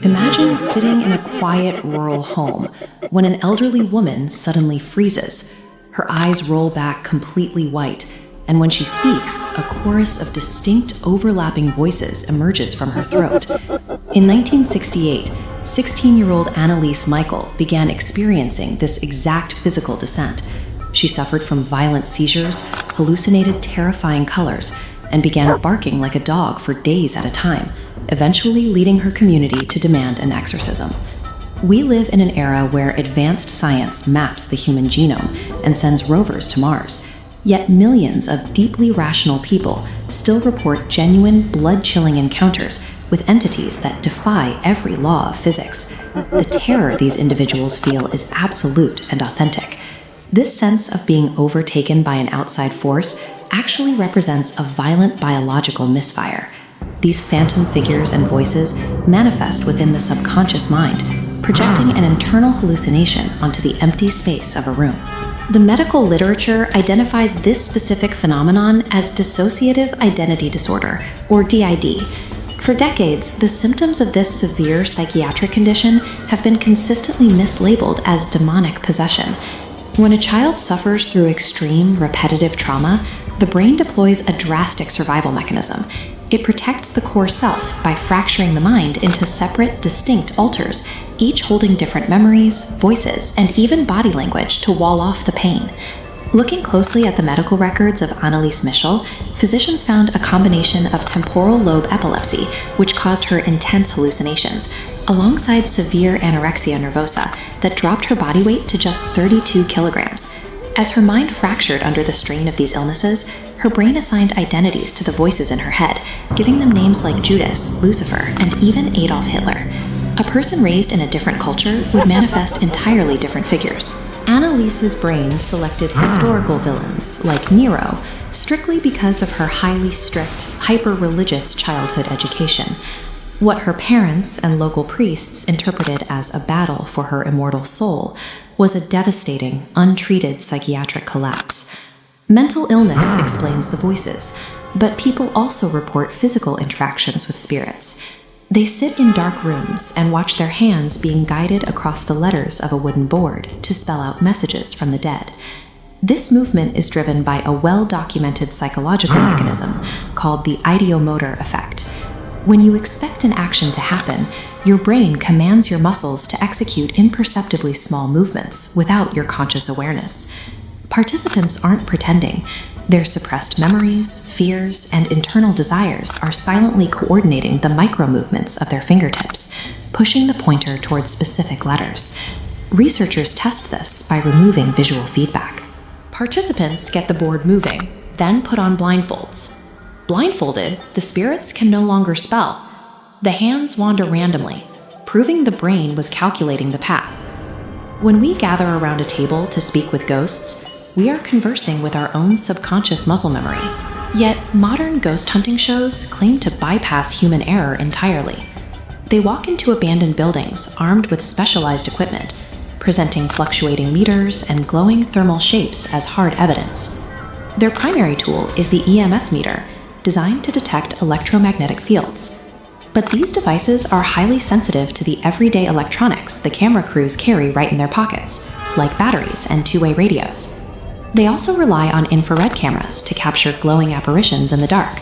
Imagine sitting in a quiet rural home when an elderly woman suddenly freezes. Her eyes roll back completely white, and when she speaks, a chorus of distinct overlapping voices emerges from her throat. In 1968, 16-year-old Annalise Michael began experiencing this exact physical descent. She suffered from violent seizures, hallucinated terrifying colors, and began barking like a dog for days at a time, eventually leading her community to demand an exorcism. We live in an era where advanced science maps the human genome and sends rovers to Mars. Yet millions of deeply rational people still report genuine, blood-chilling encounters with entities that defy every law of physics. The terror these individuals feel is absolute and authentic. This sense of being overtaken by an outside force actually represents a violent biological misfire. These phantom figures and voices manifest within the subconscious mind, projecting an internal hallucination onto the empty space of a room. The medical literature identifies this specific phenomenon as Dissociative Identity Disorder, or DID. For decades, the symptoms of this severe psychiatric condition have been consistently mislabeled as demonic possession. When a child suffers through extreme, repetitive trauma, the brain deploys a drastic survival mechanism. It protects the core self by fracturing the mind into separate, distinct alters, each holding different memories, voices, and even body language to wall off the pain. Looking closely at the medical records of Annalise Michael, physicians found a combination of temporal lobe epilepsy, which caused her intense hallucinations, alongside severe anorexia nervosa that dropped her body weight to just 32 kilograms. As her mind fractured under the strain of these illnesses, her brain assigned identities to the voices in her head, giving them names like Judas, Lucifer, and even Adolf Hitler. A person raised in a different culture would manifest entirely different figures. Annalise's brain selected historical villains, like Nero, strictly because of her highly strict, hyper-religious childhood education. What her parents and local priests interpreted as a battle for her immortal soul was a devastating, untreated psychiatric collapse. Mental illness explains the voices, but people also report physical interactions with spirits. They sit in dark rooms and watch their hands being guided across the letters of a wooden board to spell out messages from the dead. This movement is driven by a well-documented psychological mechanism called the Ideomotor Effect. When you expect an action to happen, your brain commands your muscles to execute imperceptibly small movements without your conscious awareness. Participants aren't pretending. Their suppressed memories, fears, and internal desires are silently coordinating the micro-movements of their fingertips, pushing the pointer towards specific letters. Researchers test this by removing visual feedback. Participants get the board moving, then put on blindfolds. Blindfolded, the spirits can no longer spell. The hands wander randomly, proving the brain was calculating the path. When we gather around a table to speak with ghosts, we are conversing with our own subconscious muscle memory. Yet, modern ghost hunting shows claim to bypass human error entirely. They walk into abandoned buildings armed with specialized equipment, presenting fluctuating meters and glowing thermal shapes as hard evidence. Their primary tool is the EMS meter, designed to detect electromagnetic fields. But these devices are highly sensitive to the everyday electronics the camera crews carry right in their pockets, like batteries and two-way radios. They also rely on infrared cameras to capture glowing apparitions in the dark.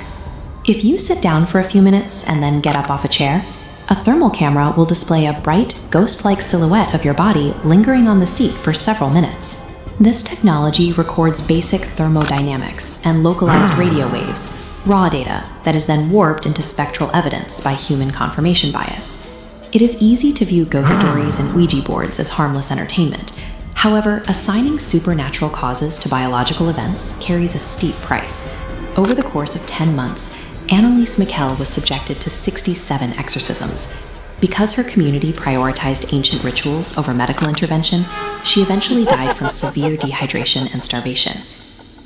If you sit down for a few minutes and then get up off a chair, a thermal camera will display a bright, ghost-like silhouette of your body lingering on the seat for several minutes. This technology records basic thermodynamics and localized radio waves, raw data that is then warped into spectral evidence by human confirmation bias. It is easy to view ghost stories and Ouija boards as harmless entertainment. However, assigning supernatural causes to biological events carries a steep price. Over the course of 10 months, Annalise Michael was subjected to 67 exorcisms. Because her community prioritized ancient rituals over medical intervention, she eventually died from severe dehydration and starvation.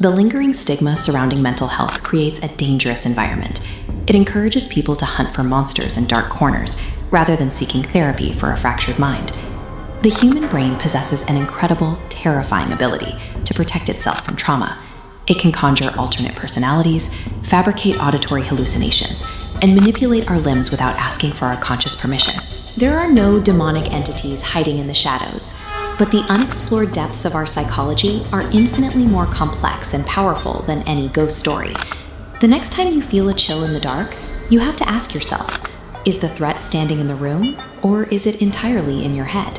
The lingering stigma surrounding mental health creates a dangerous environment. It encourages people to hunt for monsters in dark corners, rather than seeking therapy for a fractured mind. The human brain possesses an incredible, terrifying ability to protect itself from trauma. It can conjure alternate personalities, fabricate auditory hallucinations, and manipulate our limbs without asking for our conscious permission. There are no demonic entities hiding in the shadows, but the unexplored depths of our psychology are infinitely more complex and powerful than any ghost story. The next time you feel a chill in the dark, you have to ask yourself, is the threat standing in the room, or is it entirely in your head?